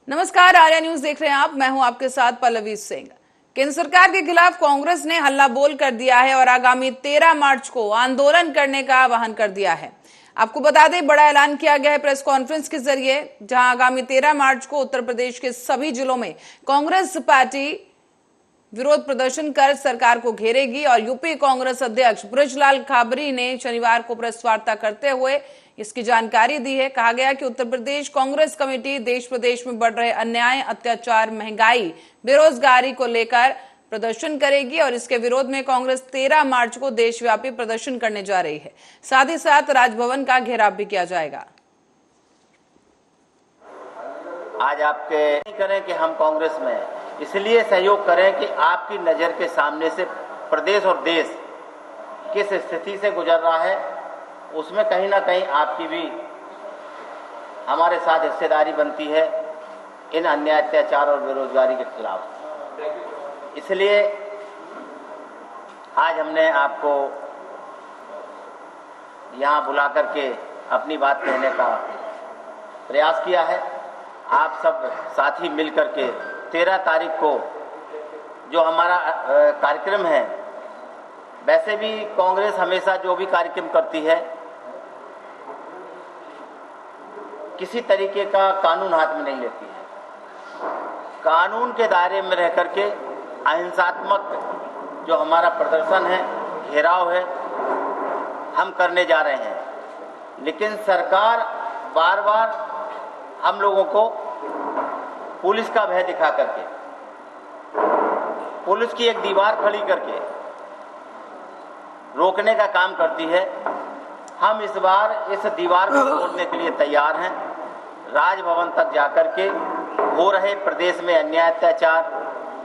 नमस्कार, आर्या न्यूज देख रहे हैं आप। मैं हूं आपके साथ पल्लवी सिंह। केंद्र सरकार के खिलाफ कांग्रेस ने हल्ला बोल कर दिया है और आगामी 13 मार्च को आंदोलन करने का आह्वान कर दिया है। आपको बता दें, बड़ा ऐलान किया गया है प्रेस कॉन्फ्रेंस के जरिए, जहां आगामी 13 मार्च को उत्तर प्रदेश के सभी जिलों में कांग्रेस पार्टी विरोध प्रदर्शन कर सरकार को घेरेगी। और यूपी कांग्रेस अध्यक्ष बृजलाल खाबरी ने शनिवार को प्रेस वार्ता करते हुए इसकी जानकारी दी है। कहा गया कि उत्तर प्रदेश कांग्रेस कमेटी देश प्रदेश में बढ़ रहे अन्याय, अत्याचार, महंगाई, बेरोजगारी को लेकर प्रदर्शन करेगी और इसके विरोध में कांग्रेस 13 मार्च को देशव्यापी प्रदर्शन करने जा रही है। साथ ही साथ राजभवन का घेराव भी किया जाएगा। आज आपके नहीं करें कि हम कांग्रेस में हैं, इसलिए सहयोग करें कि आपकी नजर के सामने से प्रदेश और देश किस स्थिति से गुजर रहा है, उसमें कहीं ना कहीं आपकी भी हमारे साथ हिस्सेदारी बनती है इन अन्याय, अत्याचार और बेरोजगारी के खिलाफ। इसलिए आज हमने आपको यहाँ बुला करके अपनी बात कहने का प्रयास किया है। आप सब साथी मिल करके 13 तारीख को जो हमारा कार्यक्रम है, वैसे भी कांग्रेस हमेशा जो भी कार्यक्रम करती है, किसी तरीके का कानून हाथ में नहीं लेती है। कानून के दायरे में रह करके अहिंसात्मक जो हमारा प्रदर्शन है, घेराव है, हम करने जा रहे हैं। लेकिन सरकार बार बार हम लोगों को पुलिस का भय दिखा करके, पुलिस की एक दीवार खड़ी करके रोकने का काम करती है। हम इस बार इस दीवार को तोड़ने के लिए तैयार हैं। राजभवन तक जाकर के हो रहे प्रदेश में अन्याय, अत्याचार,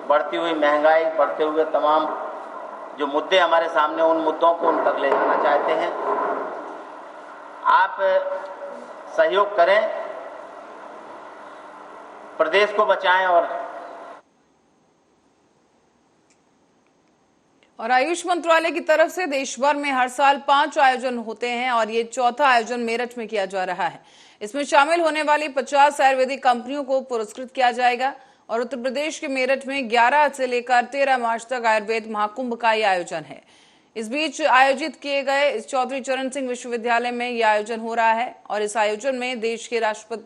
बढ़ती हुई महंगाई, बढ़ते हुए तमाम जो मुद्दे हमारे सामने, उन मुद्दों को उन तक ले जाना चाहते हैं। आप सहयोग करें, प्रदेश को बचाएं। और आयुष मंत्रालय की तरफ से देश भर में हर साल 5 आयोजन होते हैं और ये चौथा आयोजन मेरठ में किया जा रहा है। इसमें शामिल होने वाली 50 आयुर्वेदिक कंपनियों को पुरस्कृत किया जाएगा। और उत्तर प्रदेश के मेरठ में 11 से लेकर 13 मार्च तक आयुर्वेद महाकुंभ का ये आयोजन है। इस बीच आयोजित किए गए इस चौधरी चरण सिंह विश्वविद्यालय में यह आयोजन हो रहा है और इस आयोजन में देश के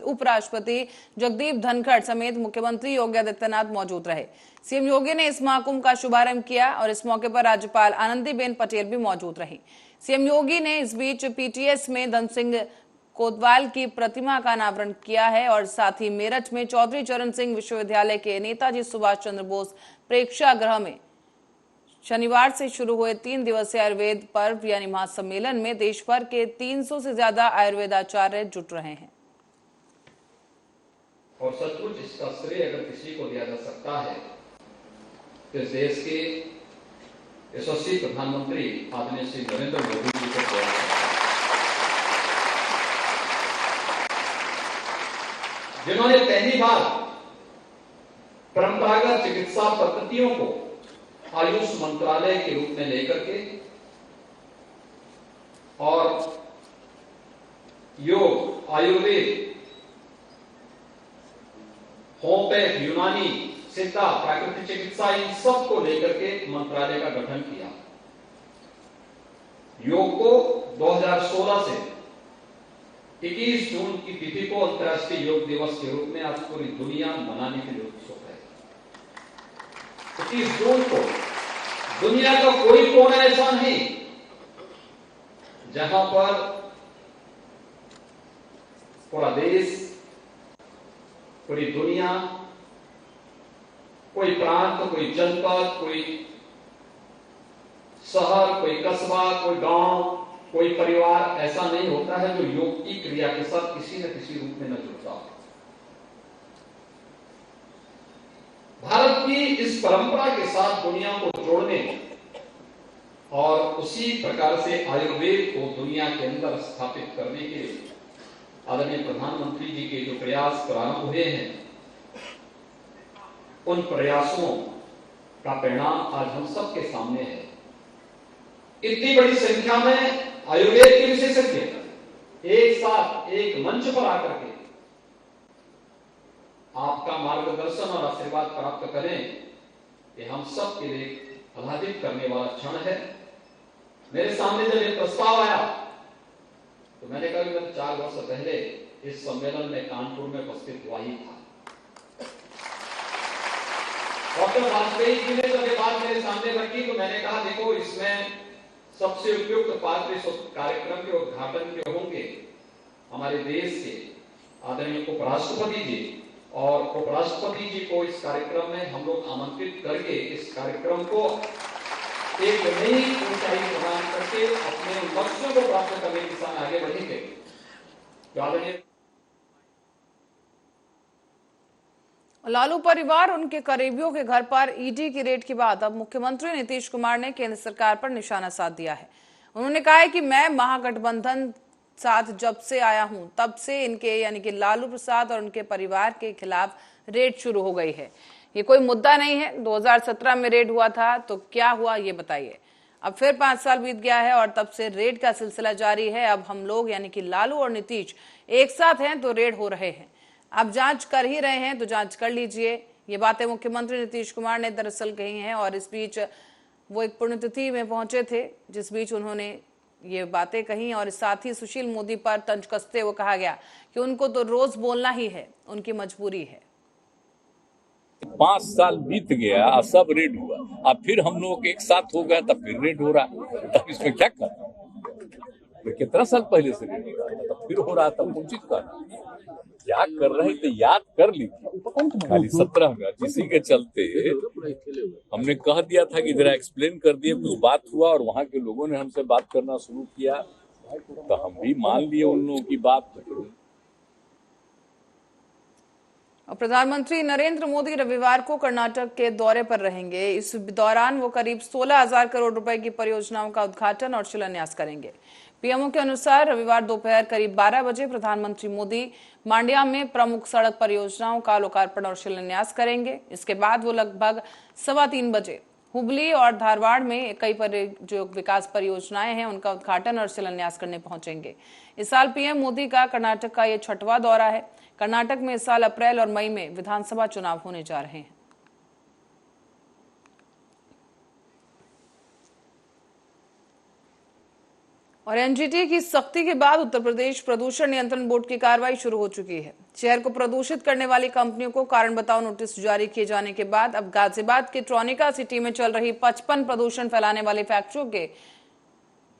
उपराष्ट्रपति जगदीप धनखड़ समेत मुख्यमंत्री योगी आदित्यनाथ मौजूद रहे। सीएम योगी ने इस महाकुंभ का शुभारंभ किया और इस मौके पर राज्यपाल आनंदीबेन पटेल भी मौजूद रही। सीएम योगी ने इस बीच पीटीएस में धन सिंह कोतवाल की प्रतिमा का अनावरण किया है और साथ ही मेरठ में चौधरी चरण सिंह विश्वविद्यालय के नेताजी सुभाष चंद्र बोस प्रेक्षागृह में शनिवार से शुरू हुए 3 दिवसीय आयुर्वेद पर्व यानी महासम्मेलन में देश भर के 300 से ज्यादा आयुर्वेदाचार्य जुट रहे हैं। और सचमुच इसका श्रेय अगर किसी को दिया जा सकता है तो देश के यशस्वी प्रधानमंत्री आदरणीय श्री नरेंद्र मोदी जी को दिया है, जिन्होंने पहली बार परंपरागत चिकित्सा पद्धतियों को आयुष मंत्रालय के रूप में लेकर के और योग, आयुर्वेद, होम्योपैथ, यूनानी, सिद्धा, प्राकृतिक चिकित्सा, इन सब को लेकर के मंत्रालय का गठन किया। योग को 2016 से 21 जून की तिथि को अंतर्राष्ट्रीय योग दिवस के रूप में आज पूरी दुनिया मनाने के लिए उत्सुक है। 21 जून को दुनिया का कोई कोना ऐसा नहीं जहां पर पूरा देश, पूरी दुनिया, कोई प्रांत, कोई जनपद, कोई शहर, कोई कस्बा, कोई गांव, कोई परिवार ऐसा नहीं होता है जो योग की क्रिया के साथ किसी न किसी रूप में न जुड़ता हो। भारत की इस परंपरा के साथ दुनिया को जोड़ने और उसी प्रकार से आयुर्वेद को दुनिया के अंदर स्थापित करने के आदरणीय प्रधानमंत्री जी के जो प्रयास प्रारंभ हुए हैं, उन प्रयासों का परिणाम आज हम सबके सामने है। इतनी बड़ी संख्या में आयुर्वेद के विशेषज्ञ एक साथ एक मंच पर आकर के आपका मार्गदर्शन और आशीर्वाद प्राप्त करें, ये हम सब के लिए आह्लादित करने वाला क्षण है। मेरे सामने जब ये प्रस्ताव आया तो मैंने कहा कि मैं 4 वर्ष पहले इस सम्मेलन में कानपुर में उपस्थित हुआ ही था। डॉक्टर वाजपेयी जी ने जब ये बात मेरे सामने रखी तो मैंने कहा, देखो इसमें सबसे उपयुक्त पात्र इस कार्यक्रम के उद्घाटन के होंगे हमारे देश के आदरणीय उपराष्ट्रपति जी, और उपराष्ट्रपति जी को इस कार्यक्रम में हम लोग आमंत्रित करके इस कार्यक्रम को एक नई ऊंचाई प्रदान करके अपने लक्ष्यों को प्राप्त करने की दिशा में आगे बढ़ेंगे। लालू परिवार उनके करीबियों के घर पर ईडी की रेड के बाद अब मुख्यमंत्री नीतीश कुमार ने केंद्र सरकार पर निशाना साध दिया है। उन्होंने कहा है कि मैं महागठबंधन साथ जब से आया हूं तब से इनके यानी कि लालू प्रसाद और उनके परिवार के खिलाफ रेड शुरू हो गई है। ये कोई मुद्दा नहीं है। 2017 में रेड हुआ था तो क्या हुआ ये बताइए। अब फिर 5 साल बीत गया है और तब से रेड का सिलसिला जारी है। अब हम लोग यानी कि लालू और नीतीश एक साथ हैं तो रेड हो रहे हैं। आप जांच कर ही रहे हैं तो जांच कर लीजिए। ये बातें मुख्यमंत्री नीतीश कुमार ने दरअसल कही हैं और इस बीच वो एक पुण्यतिथि में पहुंचे थे जिस बीच उन्होंने ये बातें कही और साथ ही सुशील मोदी पर तंज कसते हुए कहा गया कि उनको तो रोज बोलना ही है, उनकी मजबूरी है। 5 साल बीत गया, सब रेड हुआ, अब फिर हम लोग एक साथ हो गए तब फिर रेड हो रहा, तब इसमें क्या कर? कितना साल पहले से रेड हो रहा, तब फिर हो रहा, तब कौन चीज कर क्या कर रहे थे याद कर लीजिए। खाली 17 में इसी के चलते हमने कह दिया था कि जरा एक्सप्लेन कर दिए, कुछ बात हुआ और वहां के लोगों ने हमसे बात करना शुरू किया तो हम भी मान लिए उन लोगों की बात। प्रधानमंत्री नरेंद्र मोदी रविवार को कर्नाटक के दौरे पर रहेंगे। इस दौरान वो करीब 16,000 करोड़ रुपए की परियोजनाओं का उद्घाटन और शिलान्यास करेंगे। पीएमओ के अनुसार रविवार दोपहर करीब 12 बजे प्रधानमंत्री मोदी मांड्या में प्रमुख सड़क परियोजनाओं का लोकार्पण और शिलान्यास करेंगे। इसके बाद वो लगभग 3:15 बजे हुबली और धारवाड़ में कई जो विकास परियोजनाएं हैं उनका उद्घाटन और शिलान्यास करने पहुंचेंगे। इस साल पीएम मोदी का कर्नाटक का ये 6वां दौरा है। कर्नाटक में इस साल अप्रैल और मई में विधानसभा चुनाव होने जा रहे हैं। और एनजीटी की सख्ती के बाद उत्तर प्रदेश प्रदूषण नियंत्रण बोर्ड की कार्रवाई शुरू हो चुकी है। शहर को प्रदूषित करने वाली कंपनियों को कारण बताओ नोटिस जारी किए जाने के बाद अब गाजियाबाद के ट्रॉनिका सिटी में चल रही 55 प्रदूषण फैलाने वाली फैक्ट्रियों के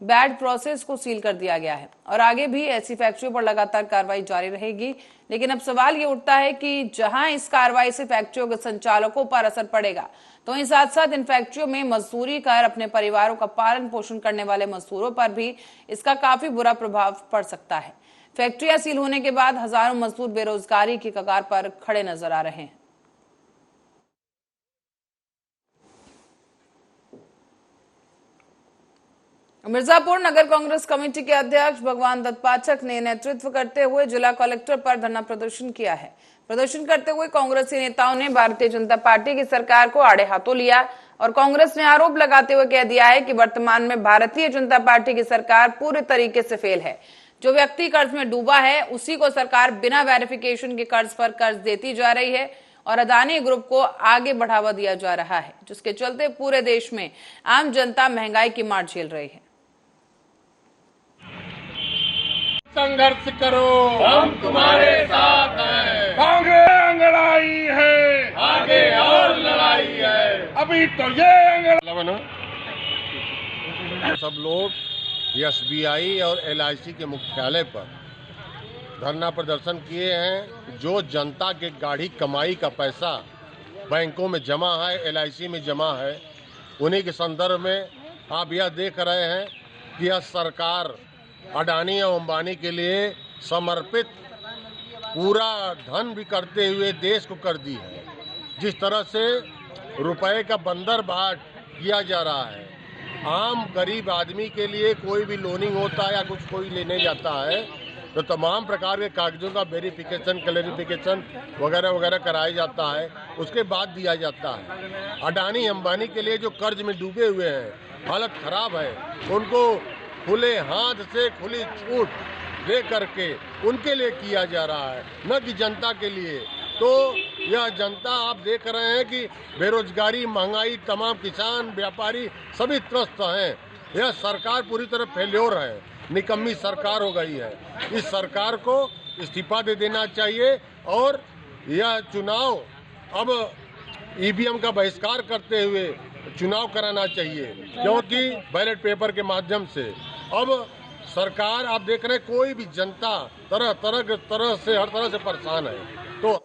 बैड प्रोसेस को सील कर दिया गया है और आगे भी ऐसी फैक्ट्रियों पर लगातार कार्रवाई जारी रहेगी। लेकिन अब सवाल ये उठता है कि जहां इस कार्रवाई से फैक्ट्रियों के संचालकों पर असर पड़ेगा तो वहीं साथ साथ इन फैक्ट्रियों में मजदूरी कर अपने परिवारों का पालन पोषण करने वाले मजदूरों पर भी इसका काफी बुरा प्रभाव पड़ सकता है। फैक्ट्रियां सील होने के बाद हजारों मजदूर बेरोजगारी की कगार पर खड़े नजर आ रहे हैं। मिर्जापुर नगर कांग्रेस कमेटी के अध्यक्ष भगवान दत्त पाठक ने नेतृत्व करते हुए जिला कलेक्टर पर धरना प्रदर्शन किया है। प्रदर्शन करते हुए कांग्रेसी नेताओं ने भारतीय जनता पार्टी की सरकार को आड़े हाथों लिया और कांग्रेस ने आरोप लगाते हुए कह दिया है कि वर्तमान में भारतीय जनता पार्टी की सरकार पूरे तरीके से फेल है। जो व्यक्ति कर्ज में डूबा है उसी को सरकार बिना वेरिफिकेशन के कर्ज पर कर्ज देती जा रही है और अदानी ग्रुप को आगे बढ़ावा दिया जा रहा है, जिसके चलते पूरे देश में आम जनता महंगाई की मार झेल रही है। संघर्ष करो, हम तुम्हारे साथ हैं। कांग्रेस लड़ाई है, आगे और लड़ाई है। अभी तो ये सब लोग एसबीआई और एलआईसी के मुख्यालय पर धरना प्रदर्शन किए हैं। जो जनता के गाढ़ी कमाई का पैसा बैंकों में जमा है, एलआईसी में जमा है, उन्हीं के संदर्भ में आप यह देख रहे हैं कि यह सरकार अडानी और अंबानी के लिए समर्पित पूरा धन भी करते हुए देश को कर दी है। जिस तरह से रुपए का बंदरबाट किया जा रहा है, आम गरीब आदमी के लिए कोई भी लोनिंग होता है या कुछ कोई लेने जाता है तो तमाम प्रकार के कागजों का वेरिफिकेशन, क्लैरिफिकेशन वगैरह वगैरह कराया जाता है, उसके बाद दिया जाता है। अडानी अंबानी के लिए जो कर्ज में डूबे हुए हैं, हालत खराब है, उनको खुले हाथ से खुली छूट दे करके उनके लिए किया जा रहा है, न कि जनता के लिए। तो यह जनता आप देख रहे हैं कि बेरोजगारी, महंगाई, तमाम किसान, व्यापारी सभी त्रस्त हैं। यह सरकार पूरी तरह फेल्योर है, निकम्मी सरकार हो गई है। इस सरकार को इस्तीफा दे देना चाहिए और यह चुनाव अब ईवीएम का बहिष्कार करते हुए चुनाव कराना चाहिए, क्योंकि बैलेट पेपर के माध्यम से अब सरकार आप देख रहे हैं कोई भी जनता तरह से हर तरह से परेशान है। तो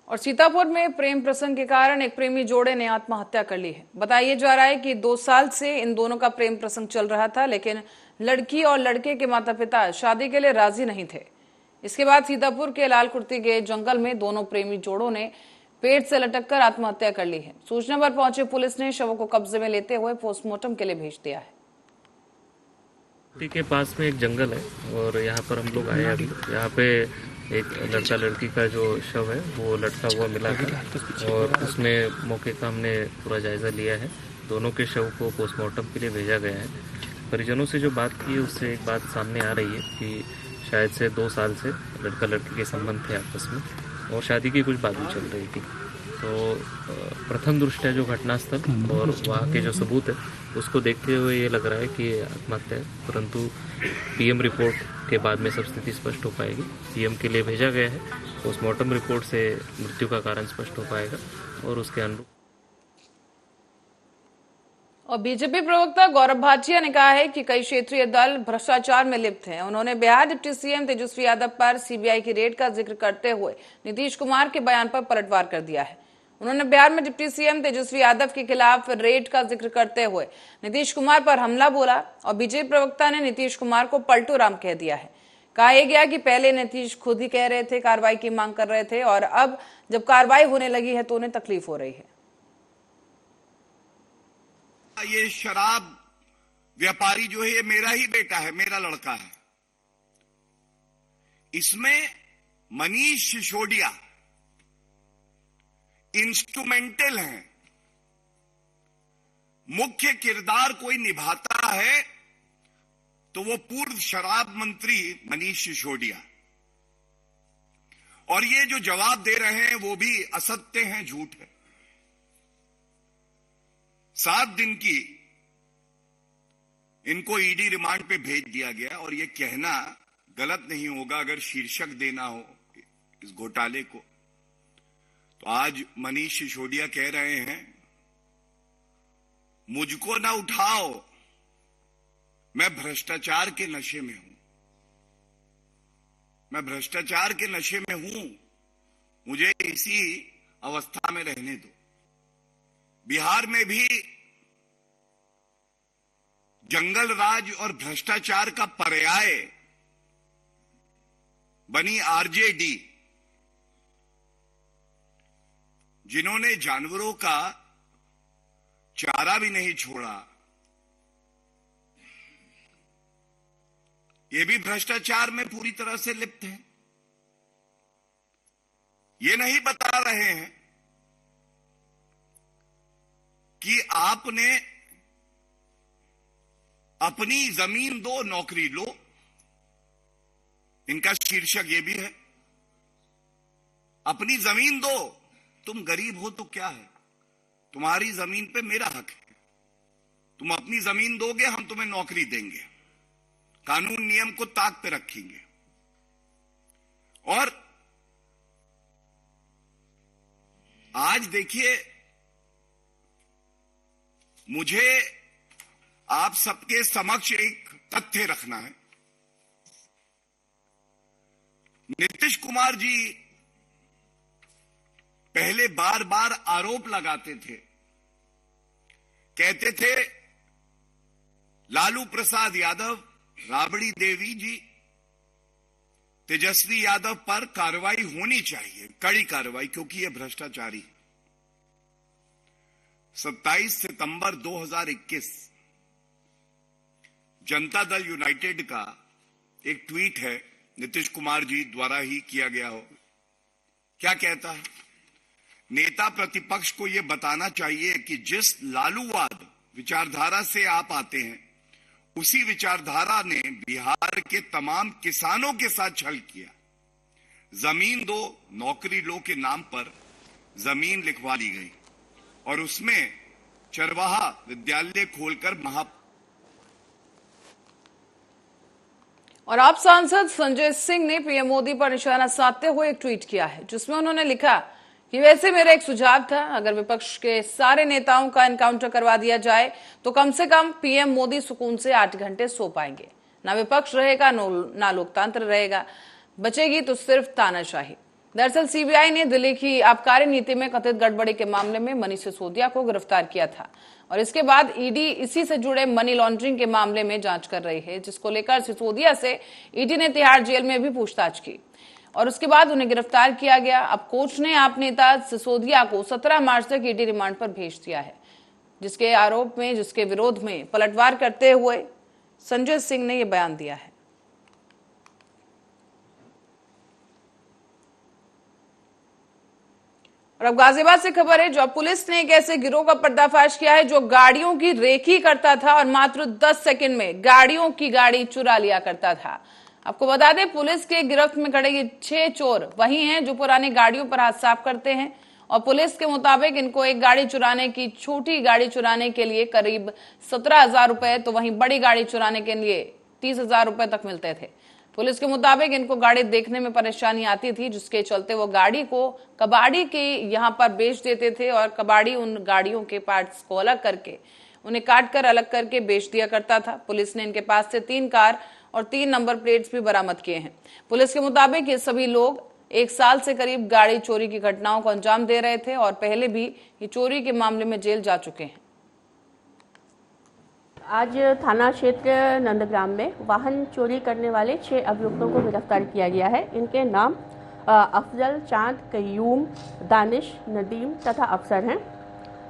और सीतापुर में प्रेम प्रसंग के कारण एक प्रेमी जोड़े ने आत्महत्या कर ली है। बताया जा रहा है कि 2 साल से इन दोनों का प्रेम प्रसंग चल रहा था, लेकिन लड़की और लड़के के माता पिता शादी के लिए राजी नहीं थे। इसके बाद सीतापुर के लालकुर्ती के जंगल में दोनों प्रेमी जोड़ों ने पेड़ से लटककर आत्महत्या कर ली है। सूचना पर पहुंचे पुलिस ने शवों को कब्जे में लेते हुए पोस्टमार्टम के लिए भेज दिया है। के पास में एक जंगल है और यहाँ पर हम लोग आए अभी। यहाँ पे एक लड़का लड़की का जो शव है वो लटका हुआ मिला था और उसमें मौके का हमने पूरा जायजा लिया है। दोनों के शव को पोस्टमार्टम के लिए भेजा गया है। परिजनों से जो बात की है उससे एक बात सामने आ रही है कि शायद से 2 साल से लड़का लड़की के संबंध थे आपस में और शादी की कुछ बातें चल रही थी। तो प्रथम दृष्टया जो घटनास्थल और वहाँ के जो सबूत है उसको देखते हुए ये लग रहा है कि आत्महत्या है, परंतु पीएम रिपोर्ट के बाद में सब स्थिति स्पष्ट हो पाएगी। पीएम के लिए भेजा गया है, पोस्टमार्टम रिपोर्ट से मृत्यु का कारण स्पष्ट हो पाएगा और उसके अनुरूप। और बीजेपी प्रवक्ता गौरव भाटिया ने कहा है कि कई क्षेत्रीय दल भ्रष्टाचार में लिप्त हैं। उन्होंने बिहार डिप्टी सीएम तेजस्वी यादव पर सीबीआई की रेड का जिक्र करते हुए नीतीश कुमार के बयान पर पलटवार कर दिया है। उन्होंने बिहार में डिप्टी सीएम तेजस्वी यादव के खिलाफ रेड का जिक्र करते हुए नीतीश कुमार पर हमला बोला और बीजेपी प्रवक्ता ने नीतीश कुमार को पलटू राम कह दिया है। कहा गया कि पहले नीतीश खुद ही कह रहे थे, कार्रवाई की मांग कर रहे थे और अब जब कार्रवाई होने लगी है तो उन्हें तकलीफ हो रही है। ये शराब व्यापारी जो है ये मेरा ही बेटा है, मेरा लड़का है। इसमें मनीष सिसोदिया इंस्ट्रूमेंटल है। मुख्य किरदार कोई निभाता है तो वो पूर्व शराब मंत्री मनीष सिसोदिया। और ये जो जवाब दे रहे हैं वो भी असत्य हैं, झूठ है। 7 दिन की इनको ईडी रिमांड पे भेज दिया गया और ये कहना गलत नहीं होगा अगर शीर्षक देना हो इस घोटाले को। तो आज मनीष सिसोदिया कह रहे हैं मुझको ना उठाओ, मैं भ्रष्टाचार के नशे में हूं, मैं भ्रष्टाचार के नशे में हूं, मुझे इसी अवस्था में रहने दो। बिहार में भी जंगल राज और भ्रष्टाचार का पर्याय बनी आरजेडी, जिन्होंने जानवरों का चारा भी नहीं छोड़ा। ये भी भ्रष्टाचार में पूरी तरह से लिप्त हैं। ये नहीं बता रहे हैं कि आपने अपनी जमीन दो, नौकरी लो। इनका शीर्षक ये भी है, अपनी जमीन दो, तुम गरीब हो तो क्या है, तुम्हारी जमीन पे मेरा हक है, तुम अपनी जमीन दोगे, हम तुम्हें नौकरी देंगे, कानून नियम को ताक पे रखेंगे। और आज देखिए, मुझे आप सबके समक्ष एक तथ्य रखना है। नीतीश कुमार जी पहले बार बार आरोप लगाते थे, कहते थे लालू प्रसाद यादव, राबड़ी देवी जी, तेजस्वी यादव पर कार्रवाई होनी चाहिए, कड़ी कार्रवाई, क्योंकि यह भ्रष्टाचारी है। 27 सितंबर 2021 जनता दल यूनाइटेड का एक ट्वीट है, नीतीश कुमार जी द्वारा ही किया गया हो। क्या कहता है? नेता प्रतिपक्ष को यह बताना चाहिए कि जिस लालूवाद विचारधारा से आप आते हैं, उसी विचारधारा ने बिहार के तमाम किसानों के साथ छल किया, जमीन दो नौकरी लो के नाम पर जमीन लिखवा ली गई और उसमें चरवाहा विद्यालय खोलकर और आप सांसद संजय सिंह ने पीएम मोदी पर निशाना साधते हुए एक ट्वीट किया है, जिसमें उन्होंने लिखा कि वैसे मेरा एक सुझाव था, अगर विपक्ष के सारे नेताओं का एनकाउंटर करवा दिया जाए तो कम से कम पीएम मोदी सुकून से 8 घंटे सो पाएंगे। ना विपक्ष रहेगा, ना लोकतंत्र रहेगा, बचेगी तो सिर्फ तानाशाही। दरअसल सीबीआई ने दिल्ली की आबकारी नीति में कथित गड़बड़ी के मामले में मनीष सिसोदिया को गिरफ्तार किया था और इसके बाद ईडी इसी से जुड़े मनी लॉन्ड्रिंग के मामले में जांच कर रही है, जिसको लेकर सिसोदिया से ईडी ने तिहाड़ जेल में भी पूछताछ की और उसके बाद उन्हें गिरफ्तार किया गया। अब कोर्ट ने आप नेता सिसोदिया को 17 मार्च तक ईडी रिमांड पर भेज दिया है, जिसके विरोध में पलटवार करते हुए संजय सिंह ने यह बयान दिया है। और अब गाजियाबाद से खबर है, जो पुलिस ने एक ऐसे गिरोह का पर्दाफाश किया है जो गाड़ियों की रेकी करता था और मात्र 10 सेकंड में गाड़ियों की गाड़ी चुरा लिया करता था। आपको बता दें, पुलिस के गिरफ्त में खड़े ये 6 चोर वही हैं जो पुरानी गाड़ियों पर हाथ साफ करते हैं और पुलिस के मुताबिक इनको एक गाड़ी चुराने की छोटी गाड़ी चुराने के लिए करीब 17,000 रुपए, तो वहीं बड़ी गाड़ी चुराने के लिए 30,000 रुपए तक मिलते थे। पुलिस के मुताबिक इनको गाड़ी देखने में परेशानी आती थी, जिसके चलते वो गाड़ी को कबाड़ी के यहां पर बेच देते थे और कबाड़ी उन गाड़ियों के पार्ट्स को अलग करके उन्हें काट कर अलग करके बेच दिया करता था। पुलिस ने इनके पास से 3 कार और 3 नंबर प्लेट्स भी बरामद किए हैं। पुलिस के मुताबिक ये सभी लोग 1 साल से करीब गाड़ी चोरी की घटनाओं को अंजाम दे रहे थे और पहले भी ये चोरी के मामले में जेल जा चुके हैं। आज थाना क्षेत्र नंदग्राम में वाहन चोरी करने वाले 6 अभियुक्तों को गिरफ्तार किया गया है। इनके नाम अफजल, चांद, कयूम, दानिश, नदीम तथा अफसर हैं।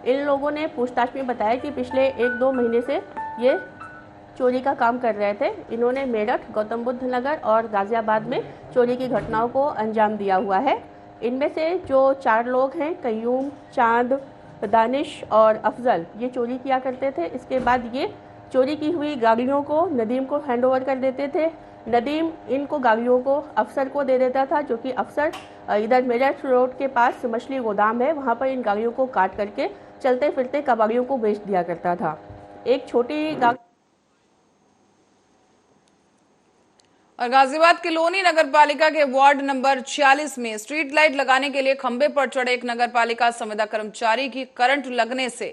इन लोगों ने पूछताछ में बताया कि पिछले 1-2 महीने से ये चोरी का काम कर रहे थे। इन्होंने मेरठ, गौतम बुद्ध नगर और गाजियाबाद में चोरी की घटनाओं को अंजाम दिया हुआ है। इनमें से जो 4 लोग हैं, कयूम, चांद, दानिश और अफजल, ये चोरी किया करते थे। इसके बाद ये चोरी की हुई गाड़ियों को नदीम को हैंडओवर कर देते थे। नदीम इनको गाड़ियों को अफसर को दे देता था, जो कि अफसर इधर मेरठ रोड के पास मछली गोदाम है, वहाँ पर इन गाड़ियों को काट करके चलते फिरते कबाड़ियों को बेच दिया करता था। एक छोटी गाड़ी। और गाजियाबाद के लोनी नगर पालिका के वार्ड नंबर 46 में स्ट्रीट लाइट लगाने के लिए खंबे पर चढ़े एक नगर पालिका संविदा कर्मचारी की करंट लगने से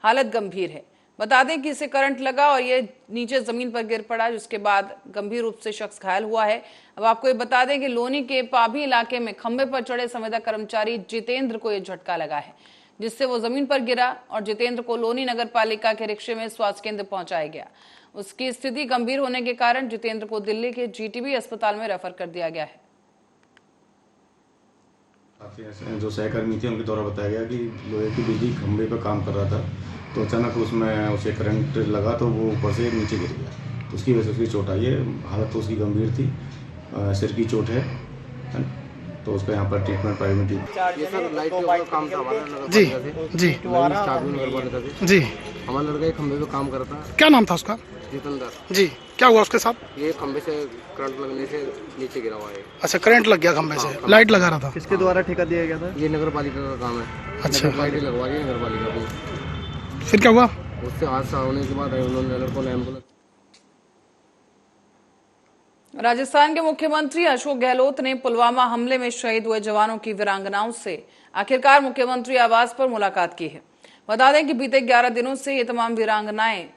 हालत गंभीर है। बता दें कि इसे करंट लगा और ये नीचे जमीन पर गिर पड़ा, जिसके बाद गंभीर रूप से शख्स घायल हुआ है। अब आपको ये बता दें कि लोनी के पाभी इलाके में खंबे पर चढ़े संविदा कर्मचारी जितेंद्र को यह झटका लगा है, जिससे वो जमीन पर गिरा और जितेंद्र को लोनी नगर पालिका के रिक्शे में स्वास्थ्य केंद्र पहुंचाया गया। उसकी स्थिति गंभीर होने के कारण जितेंद्र को दिल्ली के जीटीबी अस्पताल में रेफर कर दिया गया है। काफी ऐसे जो सहकर्मी थे उनके द्वारा बताया गया कि लोहे की बिजली खंभे पर काम कर रहा था, तो अचानक उसमें उसे करंट लगा तो वो ऊपर से नीचे गिर गया, तो उसकी वजह से उसकी चोट आई है। हालत तो उसकी गंभीर थी, सिर की चोट है, तो उसका यहाँ पर ट्रीटमेंट प्राइवेट ये सर लाइट का काम था हमारा। जी जी जी हमारा लड़का एक खंभे पे काम करता है। क्या नाम था उसका? जितेंद्र जी। क्या हुआ उसके साथ? ये खंभे से करंट लगने से नीचे गिरा हुआ है। अच्छा, करंट लग गया खंभे से, लाइट लगा रहा था। किसके द्वारा ठेका दिया गया था? ये नगर पालिका का काम है। अच्छा, लाइट लगवा रही है नगर पालिका को। फिर क्या हुआ? उससे हादसा होने के बाद उन्होंने लड़कों को एम्बुलेंस। राजस्थान के मुख्यमंत्री अशोक गहलोत ने पुलवामा हमले में शहीद हुए जवानों की वीरांगनाओं से आखिरकार मुख्यमंत्री आवास पर मुलाकात की है। बता दें कि बीते 11 दिनों से ये तमाम वीरांगनाएं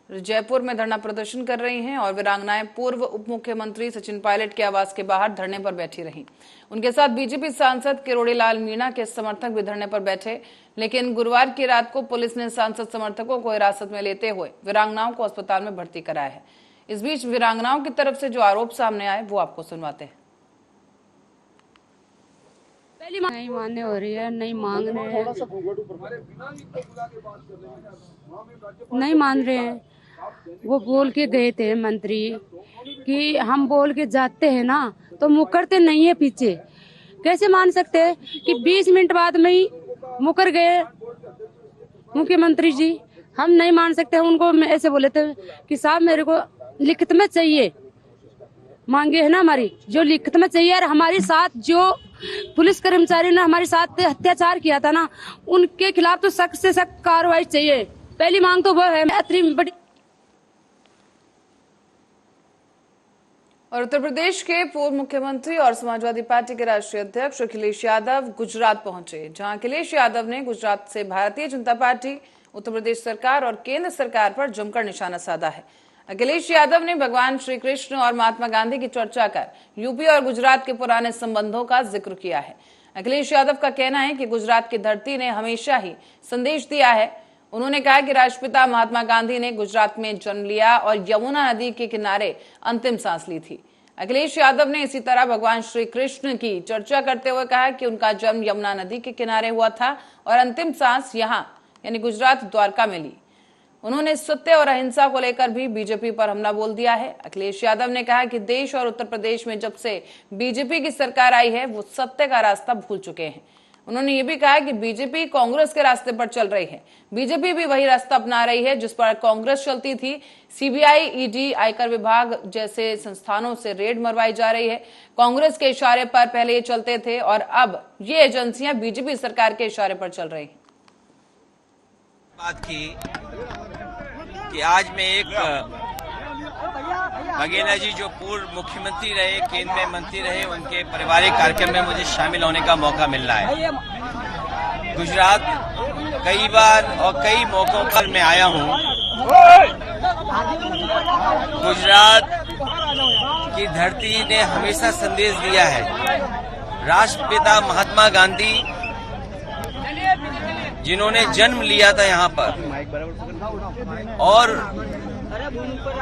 जयपुर में धरना प्रदर्शन कर रही हैं और वीरांगनाएं पूर्व उप मुख्यमंत्री सचिन पायलट के आवास के बाहर धरने पर बैठी रहीं। उनके साथ बीजेपी सांसद किरोड़ी लाल मीणा के समर्थक भी धरने पर बैठे, लेकिन गुरुवार की रात को पुलिस ने सांसद समर्थकों को हिरासत में लेते हुए वीरांगनाओं को अस्पताल में भर्ती कराया है। इस बीच वीरांगनाओं की तरफ से जो आरोप सामने आए वो आपको सुनवाते हैं। नहीं मान्य हो रही है, नहीं मांग रहे हैं, नहीं मान रहे हैं। वो बोल के गए थे मंत्री कि हम बोल के जाते हैं ना तो मुकरते नहीं है पीछे। कैसे मान सकते हैं कि 20 मिनट बाद में ही मुकर गए मुख्यमंत्री जी? हम नहीं मान सकते। उनको ऐसे बोले थे कि साहब मेरे को लिखित में चाहिए, मांगे है ना हमारी, जो लिखित में चाहिए। और हमारे साथ जो पुलिस कर्मचारी ने हमारे साथ अत्याचार किया था ना, उनके खिलाफ तो सख्त से सख्त कार्रवाई चाहिए। पहली मांग तो वो है। इतनी बड़ी। और उत्तर प्रदेश के पूर्व मुख्यमंत्री और समाजवादी पार्टी के राष्ट्रीय अध्यक्ष अखिलेश यादव गुजरात पहुंचे, जहां अखिलेश यादव ने गुजरात से भारतीय जनता पार्टी, उत्तर प्रदेश सरकार और केंद्र सरकार पर जमकर निशाना साधा है। अखिलेश यादव ने भगवान श्री कृष्ण और महात्मा गांधी की चर्चा कर यूपी और गुजरात के पुराने संबंधों का जिक्र किया है। अखिलेश यादव का कहना है कि गुजरात की धरती ने हमेशा ही संदेश दिया है। उन्होंने कहा कि राष्ट्रपिता महात्मा गांधी ने गुजरात में जन्म लिया और यमुना नदी के किनारे अंतिम सांस ली थी। अखिलेश यादव ने इसी तरह भगवान श्री कृष्ण की चर्चा करते हुए कहा कि उनका जन्म यमुना नदी के किनारे हुआ था और अंतिम सांस यहां यानी गुजरात द्वारका में ली। उन्होंने सत्य और अहिंसा को लेकर भी बीजेपी पर हमला बोल दिया है। अखिलेश यादव ने कहा कि देश और उत्तर प्रदेश में जब से बीजेपी की सरकार आई है, वो सत्य का रास्ता भूल चुके हैं। उन्होंने ये भी कहा कि बीजेपी कांग्रेस के रास्ते पर चल रही है। बीजेपी भी वही रास्ता अपना रही है जिस पर कांग्रेस चलती थी। सीबीआई, ईडी, आयकर विभाग जैसे संस्थानों से रेड मरवाई जा रही है। कांग्रेस के इशारे पर पहले ये चलते थे और अब ये एजेंसियां बीजेपी सरकार के इशारे पर चल रही हैं। बात की कि आज मैं एक बघेला जी जो पूर्व मुख्यमंत्री रहे, केंद्र में मंत्री रहे, उनके पारिवारिक कार्यक्रम में मुझे शामिल होने का मौका मिल रहा है। गुजरात कई बार और कई मौकों पर मैं आया हूं। गुजरात की धरती ने हमेशा संदेश दिया है। राष्ट्रपिता महात्मा गांधी जिन्होंने जन्म लिया था यहाँ पर, और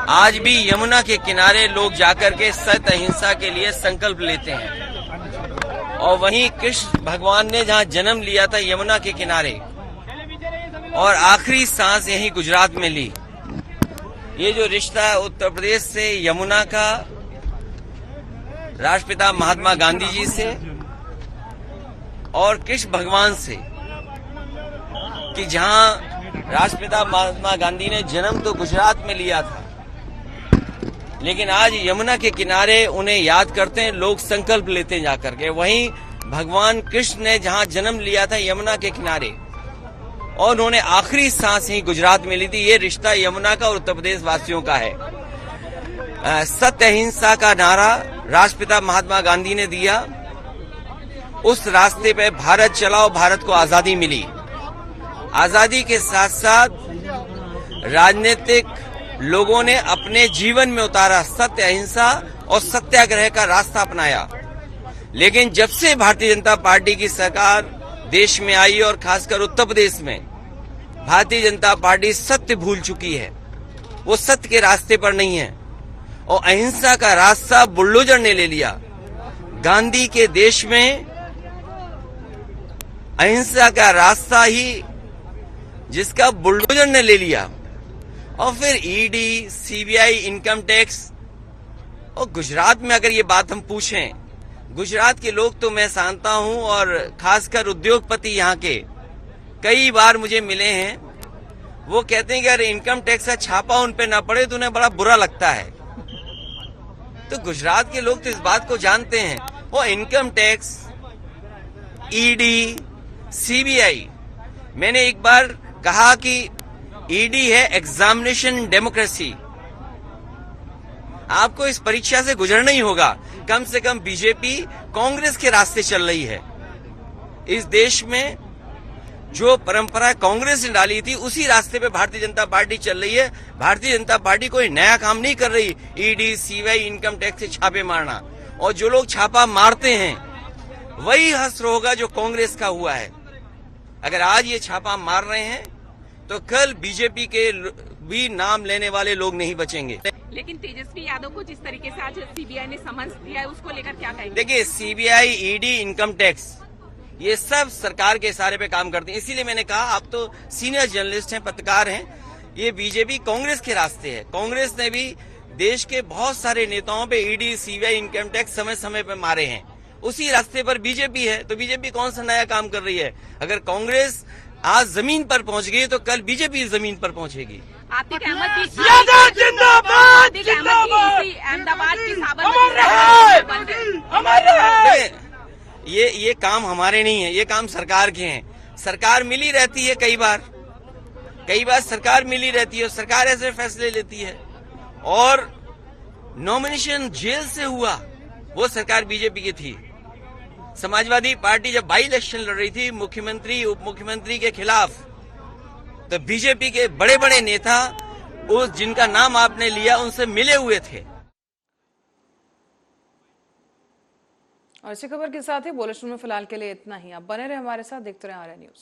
आज भी यमुना के किनारे लोग जाकर के सत्य अहिंसा के लिए संकल्प लेते हैं। और वहीं कृष्ण भगवान ने जहाँ जन्म लिया था यमुना के किनारे, और आखिरी सांस यहीं गुजरात में ली। ये जो रिश्ता है उत्तर प्रदेश से यमुना का, राष्ट्रपिता महात्मा गांधी जी से और कृष्ण भगवान से, कि जहां राष्ट्रपिता महात्मा गांधी ने जन्म तो गुजरात में लिया था, लेकिन आज यमुना के किनारे उन्हें याद करते हैं लोग, संकल्प लेते हैं जाकर के। वहीं भगवान कृष्ण ने जहां जन्म लिया था यमुना के किनारे, और उन्होंने आखिरी सांस ही गुजरात में ली थी। ये रिश्ता यमुना का और उत्तर प्रदेश वासियों का है। सत्य अहिंसा का नारा राष्ट्रपिता महात्मा गांधी ने दिया, उस रास्ते पे भारत चला और भारत को आजादी मिली। आजादी के साथ साथ राजनीतिक लोगों ने अपने जीवन में उतारा सत्य अहिंसा और सत्याग्रह का रास्ता अपनाया। लेकिन जब से भारतीय जनता पार्टी की सरकार देश में आई और खासकर उत्तर प्रदेश में, भारतीय जनता पार्टी सत्य भूल चुकी है। वो सत्य के रास्ते पर नहीं है और अहिंसा का रास्ता बुलडोजर ने ले लिया। गांधी के देश में अहिंसा का रास्ता ही जिसका बुलडोजर ने ले लिया, और फिर ईडी, सीबीआई, इनकम टैक्स। और गुजरात में अगर ये बात हम पूछें, गुजरात के लोग तो मैं जानता हूं, और खासकर उद्योगपति यहाँ के कई बार मुझे मिले हैं, वो कहते हैं कि अगर इनकम टैक्स का छापा उन पे ना पड़े तो उन्हें बड़ा बुरा लगता है। तो गुजरात के लोग तो इस बात को जानते हैं। वो इनकम टैक्स, ईडी, सीबीआई, मैंने एक बार कहा कि ईडी है एग्जामिनेशन डेमोक्रेसी। आपको इस परीक्षा से गुजरना ही होगा। कम से कम बीजेपी कांग्रेस के रास्ते चल रही है। इस देश में जो परंपरा कांग्रेस ने डाली थी उसी रास्ते पे भारतीय जनता पार्टी चल रही है। भारतीय जनता पार्टी कोई नया काम नहीं कर रही। ईडी, सीबीआई, इनकम टैक्स से छापे मारना, और जो लोग छापा मारते हैं वही हश्र होगा जो कांग्रेस का हुआ है। अगर आज ये छापा मार रहे हैं तो कल बीजेपी के भी नाम लेने वाले लोग नहीं बचेंगे। लेकिन तेजस्वी यादव को जिस तरीके से आज सीबीआई ने समन्स दिया है, उसको लेकर क्या कहेंगे? देखिए, सीबीआई, ईडी, इनकम टैक्स, ये सब सरकार के इशारे पे काम करते हैं। इसीलिए मैंने कहा, आप तो सीनियर जर्नलिस्ट हैं, पत्रकार हैं, ये बीजेपी कांग्रेस के रास्ते है। कांग्रेस ने भी देश के बहुत सारे नेताओं पे ईडी, सीबीआई, इनकम टैक्स समय समय पे मारे हैं। उसी रास्ते पर बीजेपी है। तो बीजेपी कौन सा नया काम कर रही है? अगर कांग्रेस आज जमीन पर पहुंच गई तो कल बीजेपी जमीन पर पहुंचेगी। आतिक अहमद की जिंदाबाद आतिक अहमद की इसी अहमदाबाद की साबरमती ये काम हमारे नहीं है, ये काम सरकार के हैं। सरकार मिली रहती है कई बार सरकार मिली रहती है और सरकार ऐसे फैसले लेती है। और नॉमिनेशन जेल से हुआ, वो सरकार बीजेपी की थी। समाजवादी पार्टी जब बाई इलेक्शन लड़ रही थी मुख्यमंत्री उप मुख्यमंत्री के खिलाफ, तो बीजेपी के बड़े बड़े नेता उस जिनका नाम आपने लिया उनसे मिले हुए थे। और इसी खबर के साथ ही बुलेटिन में फिलहाल के लिए इतना ही। आप बने रहे हमारे साथ, देखते रहे आर्या न्यूज।